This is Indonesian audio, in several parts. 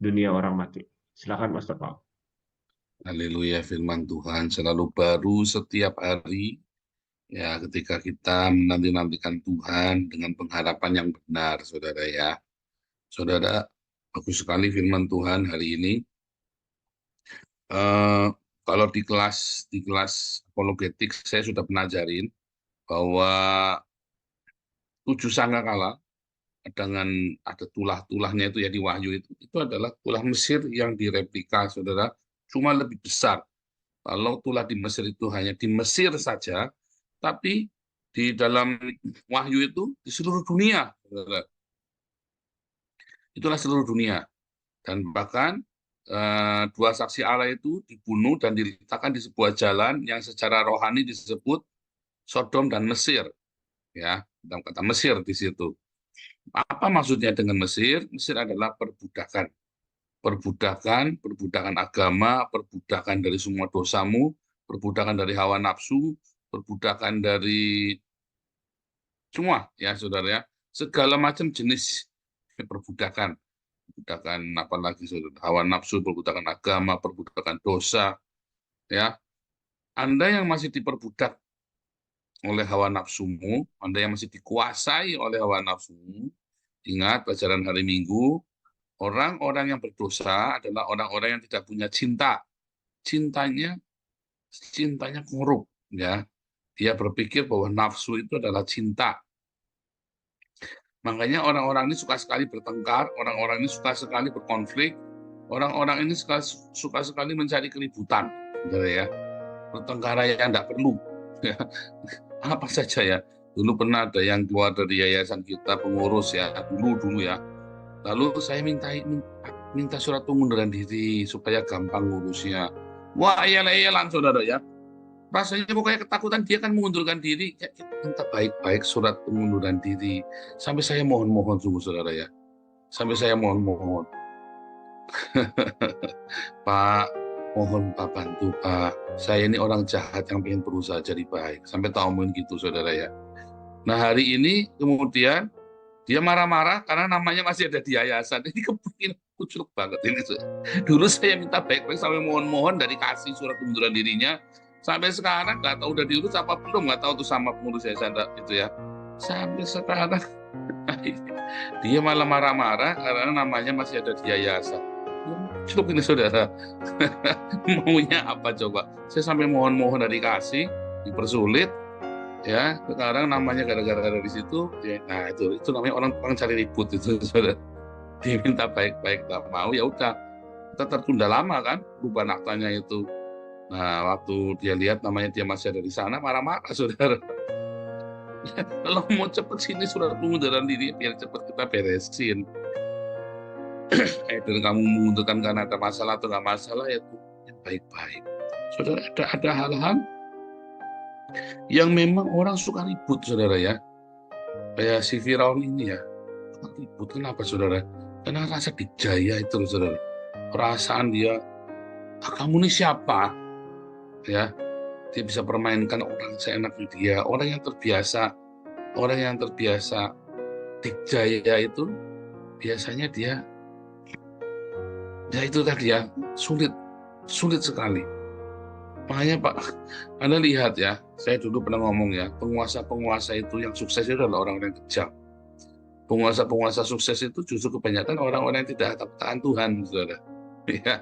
dunia orang mati. Silakan Mas Paul. Haleluya, firman Tuhan selalu baru setiap hari. Ya, ketika kita menanti-nantikan Tuhan dengan pengharapan yang benar, saudara ya. Saudara, bagus sekali firman Tuhan hari ini. Eh, Kalau di kelas apologetik saya sudah pernah ajarin bahwa 7 sangkakala dengan ada tulah-tulahnya itu ya di Wahyu itu adalah tulah Mesir yang direplika, saudara, cuma lebih besar. Kalau tulah di Mesir itu hanya di Mesir saja, tapi di dalam Wahyu itu di seluruh dunia, saudara. Itulah seluruh dunia. Dan bahkan dua saksi Allah itu dibunuh dan diletakkan di sebuah jalan yang secara rohani disebut Sodom dan Mesir, ya, dalam kata Mesir di situ. Apa maksudnya dengan Mesir? Mesir adalah perbudakan. Perbudakan agama, perbudakan dari semua dosamu, perbudakan dari hawa nafsu, perbudakan dari semua, ya saudara ya. Segala macam jenis perbudakan. Perbudakan apalagi saudara, hawa nafsu, perbudakan agama, perbudakan dosa, ya. Anda yang masih diperbudak oleh hawa nafsumu, Anda yang masih dikuasai oleh hawa nafsumu, ingat pelajaran hari Minggu, orang-orang yang berdosa adalah orang-orang yang tidak punya cinta. Cintanya cintanya korup, ya. Dia berpikir bahwa nafsu itu adalah cinta. Makanya orang-orang ini suka sekali bertengkar, orang-orang ini suka sekali berkonflik, orang-orang ini suka sekali mencari keributan, gitu ya. Pertengkaran yang tidak perlu. Ya. Apa saja ya. Dulu pernah ada yang keluar dari yayasan kita, pengurus ya, dulu ya. Lalu saya minta surat pengunduran diri supaya gampang ngurusnya. Wah, iyalah saudara ya. Rasanya pokoknya ketakutan dia kan mengundurkan diri. Ya, kita minta baik-baik surat pengunduran diri. Sampai saya mohon-mohon sungguh saudara ya. Sampai saya mohon-mohon. Pak, mohon Pak bantu Pak. Saya ini orang jahat yang pengen berusaha jadi baik. Sampai tak omongin gitu saudara ya. Nah hari ini kemudian dia marah-marah karena namanya masih ada di yayasan. Ini kepingin kucuk banget ini. Dulu saya minta baik-baik sampai mohon-mohon dari kasih surat pengunduran dirinya. Sampai sekarang nggak tahu udah diurus apa belum, nggak tahu tuh sama pengurus yayasan itu ya. Sampai sekarang dia malah marah-marah karena namanya masih ada di yayasan. Cukup ini saudara. Maunya apa coba? Saya sampai mohon-mohon dari kasih, dipersulit, ya. Sekarang namanya gara-gara dari situ, ya, nah itu namanya orang cari ribut itu saudara. Diminta baik-baik nggak mau, ya udah. Kita tertunda lama kan, perubahan aktanya itu. Nah, waktu dia lihat namanya dia masih ada di sana, marah-marah saudara. Kalau mau cepet sini surat pengunduran diri, biar cepet kita beresin. Dan kamu mengundurkan karena ada masalah atau nggak masalah, ya itu yang baik-baik. Saudara, ada hal-hal yang memang orang suka ribut, saudara ya. Kayak si Firaun ini ya, suka ribut. Kenapa, saudara? Karena rasa dijaya itu, saudara. Perasaan dia, kamu ini siapa? Ya, dia bisa permainkan orang seenaknya dia. Orang yang terbiasa dijaya itu, biasanya dia, ya itu tadi ya, sulit sekali. Makanya Pak, Anda lihat ya, saya dulu pernah ngomong ya, penguasa-penguasa itu yang sukses itu adalah orang-orang yang kejam. Penguasa-penguasa sukses itu justru kebanyakan orang-orang yang tidak takut akan Tuhan, saudara. Ya,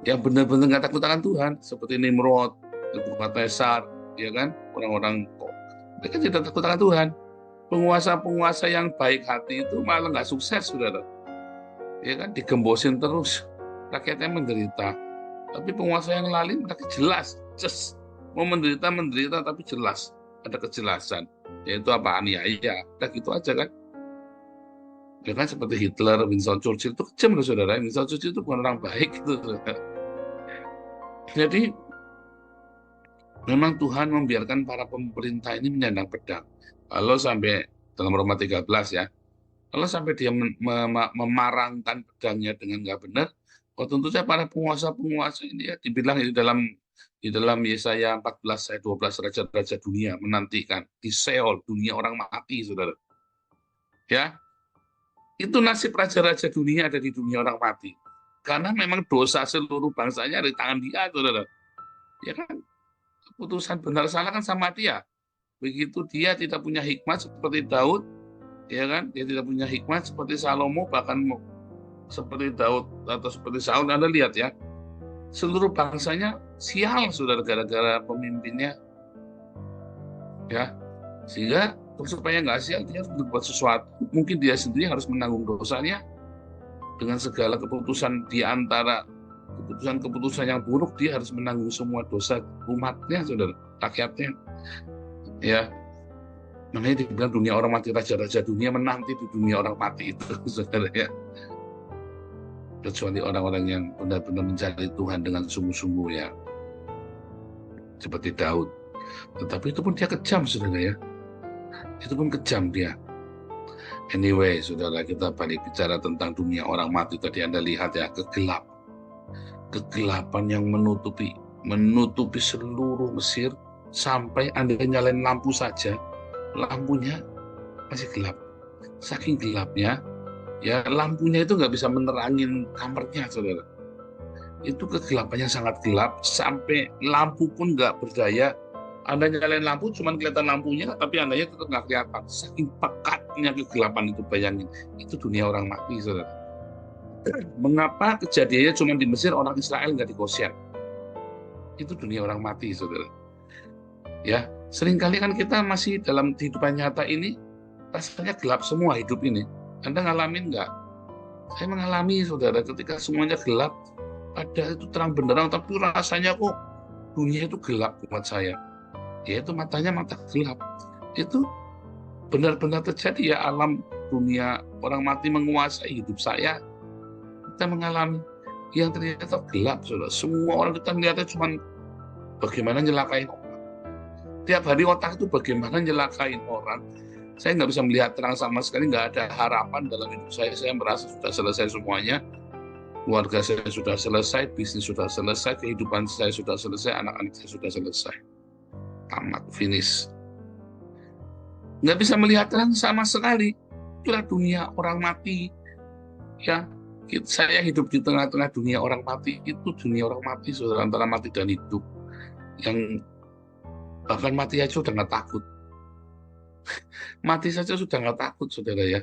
yang benar-benar nggak takut akan Tuhan, seperti Nimrod, Nebukadnezar, ya kan, orang-orang mereka tidak takut akan Tuhan. Penguasa-penguasa yang baik hati itu malah nggak sukses, saudara. Ya kan, digembosin terus, rakyatnya menderita. Tapi penguasa yang lain mereka jelas, mau menderita tapi jelas, ada kejelasan, yaitu apa, aniaya, udah gitu aja kan. Ya kan seperti Hitler, Winston Churchill itu kejam loh saudara. Winston Churchill itu bukan orang baik gitu. Jadi memang Tuhan membiarkan para pemerintah ini menyandang pedang. Kalau sampai dalam Roma 13 ya, kalau sampai dia memarangkan pedangnya dengan nggak benar, oh tentu saja para penguasa-penguasa ini ya dibilang di dalam Yesaya 14 ayat 12 raja-raja dunia menantikan di Seol dunia orang mati saudara. Ya, Itu nasib raja-raja dunia ada di dunia orang mati. Karena memang dosa seluruh bangsanya ada di tangan dia, saudara. Ya kan, keputusan benar salah kan sama dia. Begitu dia tidak punya hikmat seperti Daud, ya kan, dia tidak punya hikmat seperti Salomo, bahkan seperti Daud atau seperti Saul. Anda lihat ya, seluruh bangsanya sial, saudara, gara-gara pemimpinnya, ya. Sehingga supaya nggak sial, dia harus berbuat sesuatu. Mungkin dia sendiri harus menanggung dosanya dengan segala keputusan di antara keputusan-keputusan yang buruk. Dia harus menanggung semua dosa umatnya, saudara, rakyatnya. Ya, makanya dibilang dunia orang mati, raja-raja dunia menanti di dunia orang mati itu, saudara ya. Kecuali orang-orang yang benar-benar mencari Tuhan dengan sungguh-sungguh ya, seperti Daud. Tetapi itu pun dia kejam, saudara ya. Itu pun kejam dia. Anyway, saudara, kita balik bicara tentang dunia orang mati. Tadi Anda lihat ya, kegelapan yang menutupi seluruh Mesir, sampai Anda nyalain lampu saja, lampunya masih gelap. Saking gelapnya, ya lampunya itu nggak bisa menerangin kamarnya, saudara. Itu kegelapannya sangat gelap, sampai lampu pun nggak berdaya. Anda nyalain lampu, cuman kelihatan lampunya, tapi Andanya tetap nggak kelihatan. Saking pekatnya kegelapan itu, bayangin. Itu dunia orang mati, saudara. Mengapa kejadiannya cuma di Mesir, orang Israel nggak di Goshen? Itu dunia orang mati, saudara. Ya, seringkali kan kita masih dalam kehidupan nyata ini, rasanya gelap semua hidup ini. Anda ngalamin nggak? Saya mengalami, saudara, ketika semuanya gelap, padahal itu terang benderang, tapi rasanya kok dunia itu gelap buat saya. Yaitu matanya mata gelap. Itu benar-benar terjadi ya, alam dunia orang mati menguasai hidup saya. Kita mengalami yang ternyata gelap, saudara. Semua orang kita melihatnya cuma bagaimana nyelakain orang. Tiap hari otak itu bagaimana nyelakain orang. Saya nggak bisa melihat terang sama sekali, nggak ada harapan dalam hidup saya. Saya merasa sudah selesai semuanya. Keluarga saya sudah selesai, bisnis sudah selesai, kehidupan saya sudah selesai, anak-anak saya sudah selesai. Tamat, finish. Nggak bisa melihat terang sama sekali. Itulah dunia orang mati. Ya, saya hidup di tengah-tengah dunia orang mati. Itu dunia orang mati, saudara, antara mati dan hidup. Yang bahkan mati aja sudah nggak takut. Mati saja sudah nggak takut, saudara ya.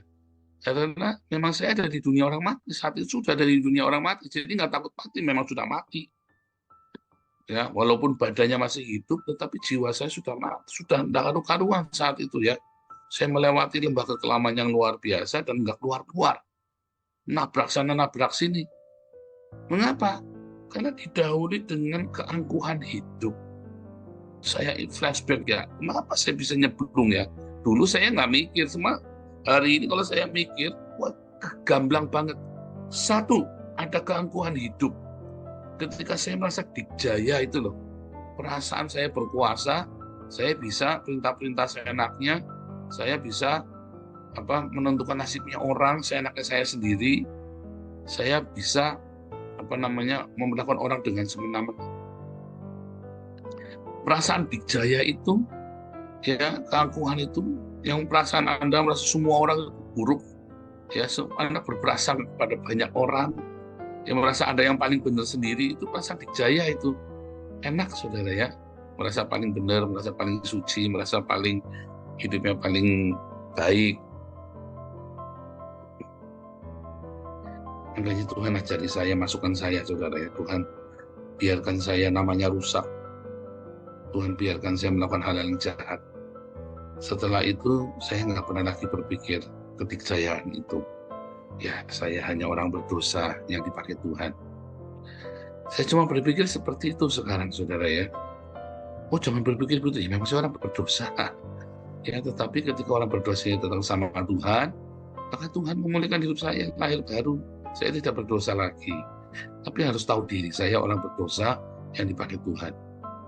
Karena memang saya ada di dunia orang mati. Saat itu sudah ada di dunia orang mati. Jadi nggak takut mati, memang sudah mati. Ya, walaupun badannya masih hidup, tetapi jiwa saya sudah mati, sudah tidak karu-karuan saat itu ya. Saya melewati lembah kekelaman yang luar biasa dan nggak keluar-keluar. Nabrak sana, nabrak sini. Mengapa? Karena didahului dengan keangkuhan hidup. Saya flashback ya, kenapa saya bisa nyemplung ya? Dulu saya nggak mikir, semua hari ini kalau saya mikir, wah, gamblang banget. Satu, ada keangkuhan hidup. Ketika saya merasa dikjaya itu loh, perasaan saya berkuasa, saya bisa perintah-perintah seenaknya, saya bisa menentukan nasibnya orang, seenaknya saya sendiri, saya bisa memperlakukan orang dengan semena-mena. Perasaan dikjaya itu, ya, keangkuhan itu, yang perasaan Anda merasa semua orang buruk, ya, Anda berperasaan kepada banyak orang, yang merasa ada yang paling benar sendiri, itu perasaan dikjaya itu enak, saudara ya. Merasa paling benar, merasa paling suci, merasa paling hidupnya paling baik. Makanya Tuhan ajari saya, masukkan saya, saudara ya. Tuhan biarkan saya namanya rusak. Tuhan biarkan saya melakukan hal yang jahat. Setelah itu saya nggak pernah lagi berpikir kedikjayaan itu. Ya, saya hanya orang berdosa yang dipakai Tuhan. Saya cuma berpikir seperti itu sekarang, saudara ya. Oh, jangan berpikir begitu. Ya, memang saya orang berdosa. Ya, tetapi ketika orang berdosa datang sama Tuhan, maka Tuhan memulihkan hidup saya, lahir baru. Saya tidak berdosa lagi. Tapi harus tahu diri, saya orang berdosa yang dipakai Tuhan.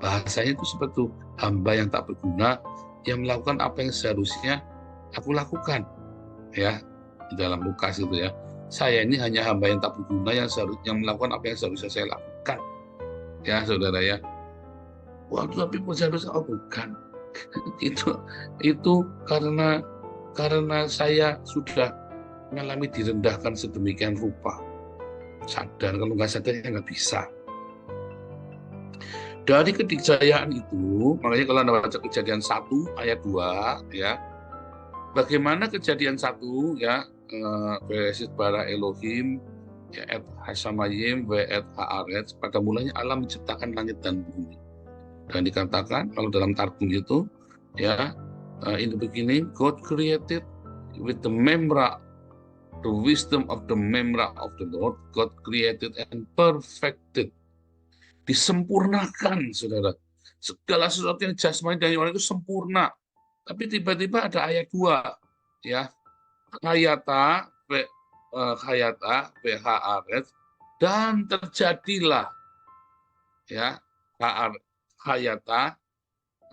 Bahasanya itu seperti hamba yang tak berguna, yang melakukan apa yang seharusnya aku lakukan. Ya, di dalam Lukas itu ya, saya ini hanya hamba yang tak berguna, yang melakukan apa yang seharusnya saya lakukan. Ya, saudara ya. Wah, tapi seharusnya bukan. itu karena saya sudah mengalami direndahkan sedemikian rupa. Sadar, kalau nggak sadar ya nggak bisa. Dari kedikjayaan itu, makanya kalau Anda baca Kejadian 1 ayat 2, ya, bagaimana Kejadian 1, ya, Beresit bara Elohim, ya, et hasamayim, ve et haaretz, pada mulanya Allah menciptakan langit dan bumi. Dan dikatakan, kalau dalam Targum itu, ya, in the beginning, God created with the memra, the wisdom of the memra of the Lord, God created and perfected. Disempurnakan, saudara. Segala sesuatu yang jasmani dan rohani itu sempurna. Tapi tiba-tiba ada ayat 2, ya. Hayata, BHARET, dan terjadilah, ya, hayata,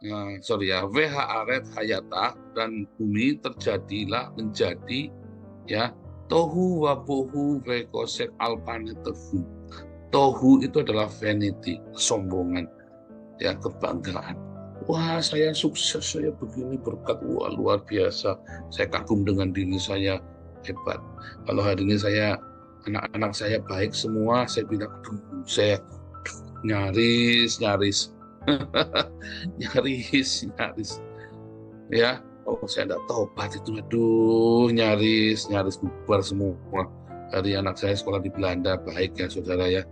VHARET hayata, dan bumi terjadilah menjadi, ya, tohu wabohu vekosek alpanetehu. Tohu itu adalah vanity, kesombongan, ya, kebanggaan. Wah, saya sukses, saya begini berkat, wah luar biasa. Saya kagum dengan diri saya, hebat. Kalau hari ini anak-anak saya baik semua, saya bilang, aduh, saya nyaris, nyaris, ya. Oh, saya tidak tobat itu, aduh, nyaris bubar semua. Dari anak saya sekolah di Belanda, baik ya saudara ya.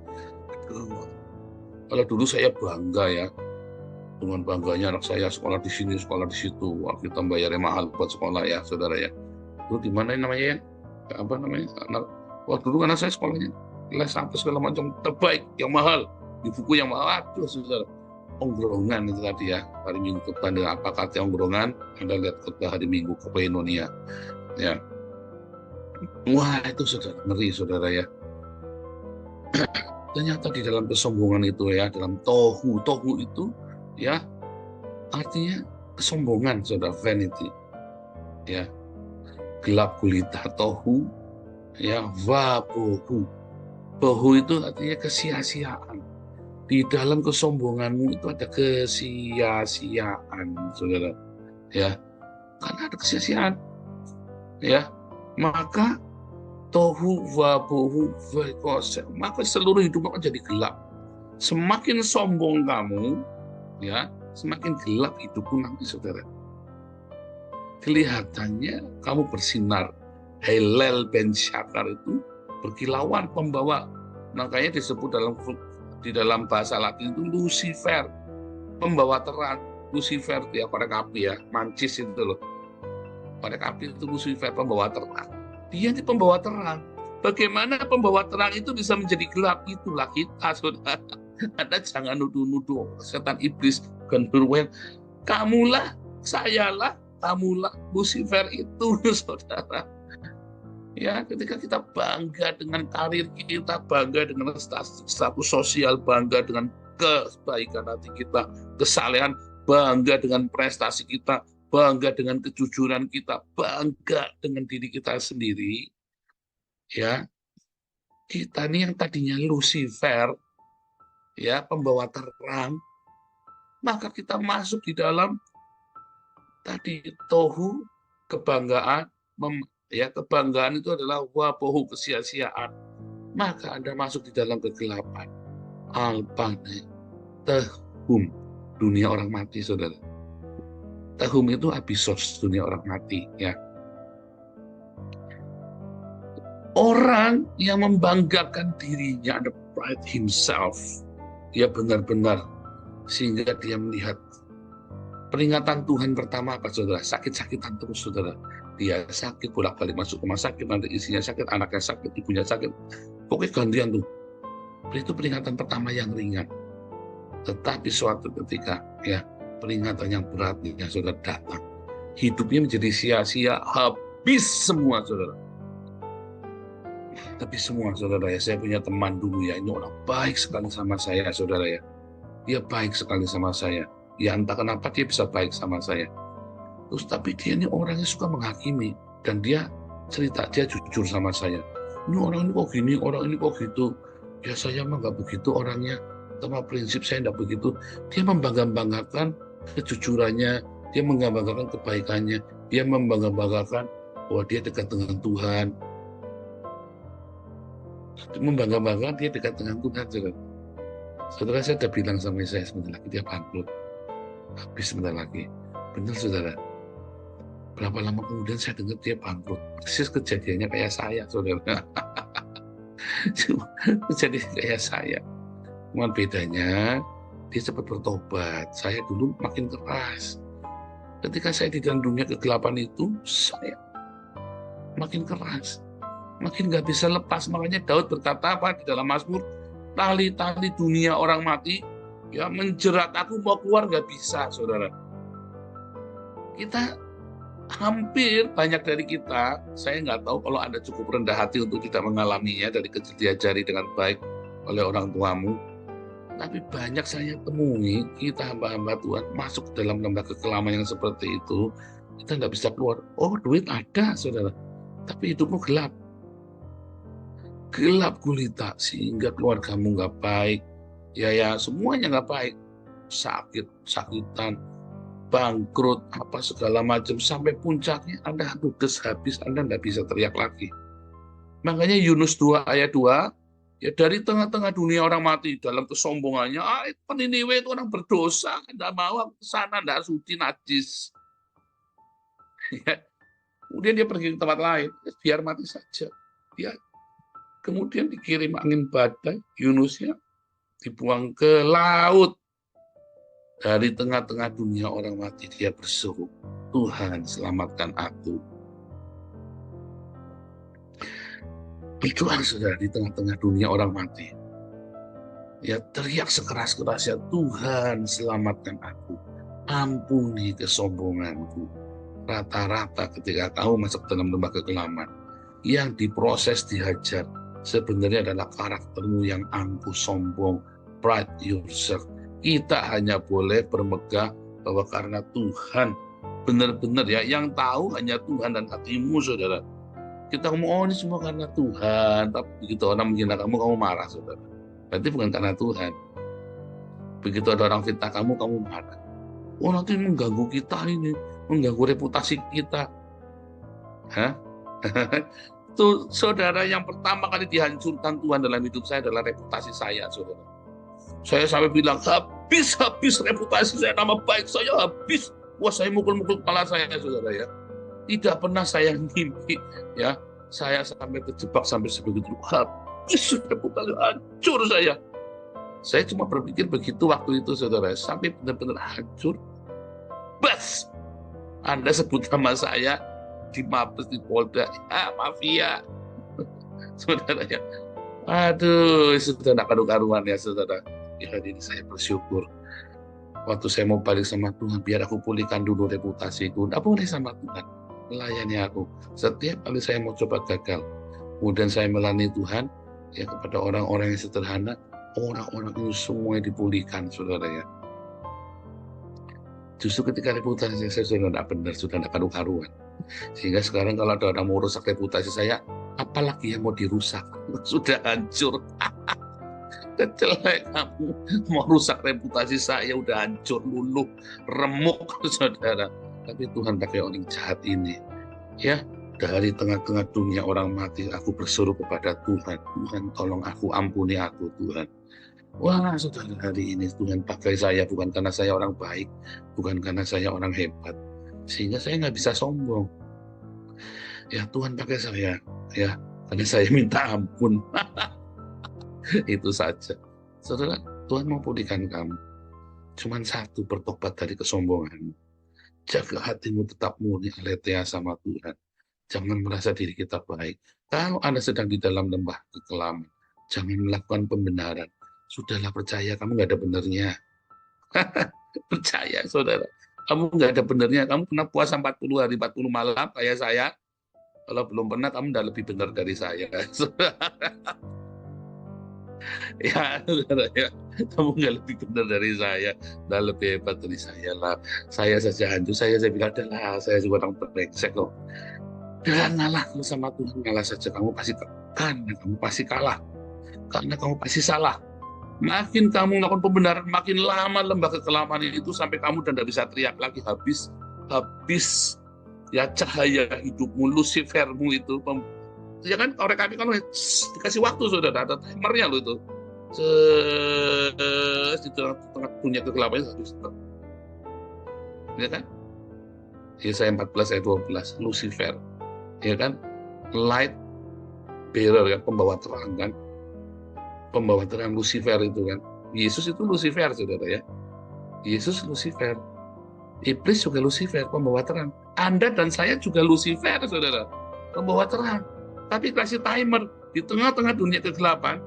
Kalau dulu saya bangga ya, dengan bangganya anak saya sekolah di sini, sekolah di situ. Wah, kita bayarnya mahal buat sekolah ya saudara ya. Itu di mana namanya ya? Apa namanya? Wah, dulu anak saya sekolahnya les sampai segala macam terbaik, yang mahal, di buku yang mahal. Aduh saudara, ongrongan itu tadi ya, hari Minggu khotbah. Apa kata ongrongan? Anda lihat khotbah hari Minggu ke Koinonia, ya. Wah, itu saudara, ngeri saudara ya. Ternyata di dalam kesombongan itu ya, dalam tohu itu ya, artinya kesombongan saudara, vanity, ya, gelap gulita, tohu, ya, wabohu. Bohu itu artinya kesia-siaan. Di dalam kesombonganmu itu ada kesia-siaan saudara, ya, karena ada kesia-siaan, ya. Maka tohu wabohu vekosek, maka seluruh hidup akan jadi gelap. Semakin sombong kamu, ya, semakin gelap hidupmu nanti saudara. Kelihatannya kamu bersinar. Hillel ben Syakar itu berkilauan, pembawa. Makanya disebut di dalam bahasa Latin itu Lucifer, pembawa terang. Lucifer itu ya, korek api ya, mancis itu loh. Korek api itu Lucifer, pembawa terang. Dia ini pembawa terang. Bagaimana pembawa terang itu bisa menjadi gelap? Itulah kita, saudara. Anda jangan nuduh-nuduh setan iblis, genderuwo. Kamulah, sayalah, kamulah Lucifer itu, saudara. Ya, ketika kita bangga dengan karir kita, bangga dengan status sosial, bangga dengan kebaikan hati kita, kesalehan, bangga dengan prestasi kita, bangga dengan kejujuran kita, bangga dengan diri kita sendiri, ya. Kita ini yang tadinya Lucifer, ya, pembawa terang, maka kita masuk di dalam tadi tohu, kebanggaan, ya, kebanggaan itu adalah wabohu, kesia-siaan. Maka Anda masuk di dalam kegelapan, alpane tehum, dunia orang mati saudara. Tehum itu abisos, dunia orang mati, ya. Orang yang membanggakan dirinya, the pride himself, dia benar-benar, sehingga dia melihat peringatan Tuhan pertama apa saudara? Sakit-sakitan terus saudara. Dia sakit, bolak-balik masuk rumah sakit, nanti isinya sakit, anaknya sakit, ibunya sakit. Pokoknya gantian tuh. Itu peringatan pertama yang ringan. Tetapi suatu ketika, ya, peringatan yang berat ya saudara datang. Hidupnya menjadi sia-sia, habis semua saudara. Tapi semua saudara ya, saya punya teman dulu ya, ini orang baik sekali sama saya saudara ya. Dia baik sekali sama saya. Ya entah kenapa dia bisa baik sama saya. Terus tapi dia ini orangnya suka menghakimi, dan dia cerita, dia jujur sama saya. Ini orang ini kok gini, orang ini kok gitu. Ya saya mah nggak begitu orangnya, sama prinsip saya nggak begitu. Dia membangga-banggakan kejujurannya, dia membanggakan kebaikannya, dia membangga-banggakan bahwa dia dekat dengan Tuhan, Membangga-banggakan dia dekat dengan Tuhan, saudara. Saudara, saya sudah bilang sama saya sebentar lagi dia bangkrut. Habis sebentar lagi. Benar, saudara. Berapa lama kemudian saya dengar dia bangkrut. Persis kejadiannya kayak saya, saudara. Kejadian kayak saya. Cuman bedanya, dia cepat bertobat. Saya dulu makin keras. Ketika saya di dalam dunia kegelapan itu, saya makin keras. Makin nggak bisa lepas. Makanya Daud berkata apa di dalam Mazmur? Tali-tali dunia orang mati, ya menjerat aku, mau keluar nggak bisa, saudara. Kita hampir banyak dari kita, saya nggak tahu kalau Anda cukup rendah hati untuk tidak mengalaminya dari kecil diajari dengan baik oleh orang tuamu. Tapi banyak saya temui, kita hamba-hamba Tuhan masuk ke dalam lembah kekelaman yang seperti itu, kita nggak bisa keluar. Oh, duit ada, saudara, tapi hidupmu gelap. Gelap gulita, sehingga keluargamu nggak baik. Ya, semuanya nggak baik. Sakitan, bangkrut, apa segala macam. Sampai puncaknya Anda ludes habis, Anda nggak bisa teriak lagi. Makanya Yunus 2 ayat 2, ya dari tengah-tengah dunia orang mati dalam kesombongannya, Niniwe itu orang berdosa, nggak mau ke sana, nggak suci, najis. Ya. Kemudian dia pergi ke tempat lain, biar mati saja. Dia kemudian dikirim angin badai, Yunusnya dibuang ke laut. Dari tengah-tengah dunia orang mati, dia berseru, Tuhan selamatkan aku. Berdoa, saudara, di tengah-tengah dunia orang mati. Ya teriak sekeras-kerasnya, Tuhan selamatkan aku. Ampuni kesombonganku. Rata-rata ketika kamu masuk dalam lembah kekelaman, yang diproses, dihajar, sebenarnya adalah karaktermu yang angkuh, sombong, pride yourself. Kita hanya boleh bermegah bahwa karena Tuhan, benar-benar ya, yang tahu hanya Tuhan dan hatimu, saudara. Kita ngomong, oh ini semua karena Tuhan, tapi begitu orang menghina kamu marah, saudara. Berarti bukan karena Tuhan. Begitu ada orang fitnah kamu marah. Oh nanti mengganggu kita ini, mengganggu reputasi kita. Hah? Itu saudara, yang pertama kali dihancurkan Tuhan dalam hidup saya adalah reputasi saya, saudara. Saya sampai bilang, habis reputasi saya, nama baik saya habis. Wah, saya mukul-mukul kepala saya, saudara ya. Tidak pernah saya mimpi, ya. Saya sampai terjebak sampai sebegitu. Habis reputasi, hancur saya. Saya cuma berpikir begitu waktu itu, saudara. Sampai benar-benar hancur. Bas, Anda sebut nama saya di Mabes, di Polda, mafia. Saudara ya. Aduh, sudah tidak karu-karuan ya, saudara. Ya, ini saya bersyukur. Waktu saya mau balik sama Tuhan, biar aku pulihkan dulu reputasiku. Tidak boleh sama Tuhan. Melayani aku. Setiap kali saya mau coba gagal, kemudian saya melayani Tuhan, ya kepada orang-orang yang sederhana, orang-orang itu semua dipulihkan, saudara ya. Justru ketika reputasi saya sudah tidak benar, sudah tidak karu-karuan. Sehingga sekarang kalau ada orang mau rusak reputasi saya, apalagi yang mau dirusak? Sudah hancur. Kecelek kamu, mau rusak reputasi saya, udah hancur, luluh, remuk, saudara. Tapi Tuhan pakai orang jahat ini. Ya, dari tengah-tengah dunia orang mati, aku berseru kepada Tuhan. Tuhan, tolong aku, ampuni aku, Tuhan. Wah, saudara, hari ini Tuhan pakai saya bukan karena saya orang baik, bukan karena saya orang hebat, sehingga saya nggak bisa sombong. Ya, Tuhan pakai saya, ya, karena saya minta ampun. Itu saja. Saudara, Tuhan mau pulihkan kamu. Cuman satu, bertobat dari kesombongan. Jaga hatimu tetap murni, aletheia sama Tuhan. Jangan merasa diri kita baik. Kalau Anda sedang di dalam lembah kekelaman, jangan melakukan pembenaran. Sudahlah, percaya kamu nggak ada benernya. Percaya, saudara. Kamu nggak ada benernya. Kamu pernah puasa 40 hari, 40 malam kayak saya. Kalau belum pernah, kamu udah lebih benar dari saya. Ya, saudara, ya. Kamu nggak lebih benar dari saya, udah lebih hebat dari saya lah. Saya saja hancur, saya bilang, adalah saya juga orang brengsek kok. Dan ngalah sama Tuhan, ngalah saja. Kamu pasti kamu pasti kalah, karena kamu pasti salah. Makin kamu melakukan pembenaran, makin lama lembah kekelaman itu sampai kamu dan tidak bisa teriak lagi, habis ya cahaya hidupmu, Lucifermu itu, Ya kan, korek api kan dikasih waktu, saudara, ada timernya loh itu. Di tengah dunia kegelapan habis. Ya kan? Yesaya 14 ayat 12, Lucifer. Ya kan? Light bearer kan, pembawa terang kan. Pembawa terang Lucifer itu kan. Yesus itu Lucifer, saudara ya. Yesus Lucifer. Iblis juga Lucifer, pembawa terang. Anda dan saya juga Lucifer, saudara. Pembawa terang. Tapi kasih timer di tengah-tengah dunia kegelapan.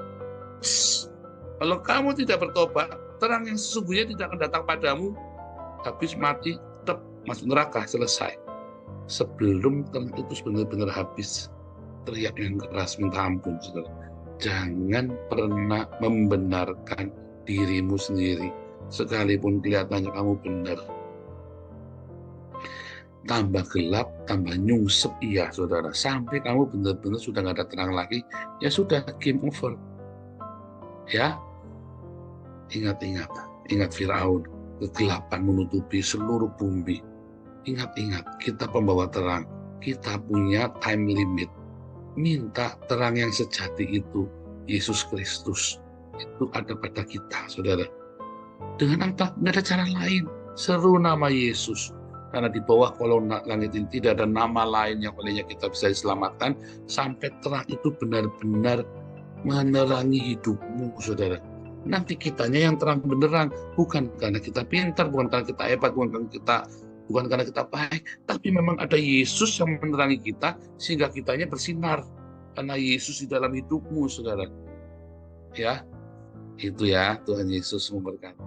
Kalau kamu tidak bertobat, terang yang sesungguhnya tidak akan datang padamu. Habis mati, tetap masuk neraka, selesai. Sebelum terang itu benar-benar habis, teriak yang keras minta ampun, saudara. Jangan pernah membenarkan dirimu sendiri, sekalipun kelihatannya kamu benar. Tambah gelap, tambah nyungsep, iya saudara. Sampai kamu benar-benar sudah nggak ada terang lagi, ya sudah, game over. Ya, ingat Firaun, kegelapan menutupi seluruh bumi. Ingat, kita pembawa terang, kita punya time limit. Minta terang yang sejati itu, Yesus Kristus, itu ada pada kita, saudara. Dengan apa? Nggak ada cara lain. Seru nama Yesus. Karena di bawah kolong langit ini tidak ada nama lain yang olehnya kita bisa diselamatkan, sampai terang itu benar-benar menerangi hidupmu, saudara. Nanti kitanya yang terang benerang, bukan karena kita pintar, bukan karena kita hebat, bukan karena kita baik, tapi memang ada Yesus yang menerangi kita, sehingga kitanya bersinar. Karena Yesus di dalam hidupmu, saudara. Ya, itu ya, Tuhan Yesus memberkati.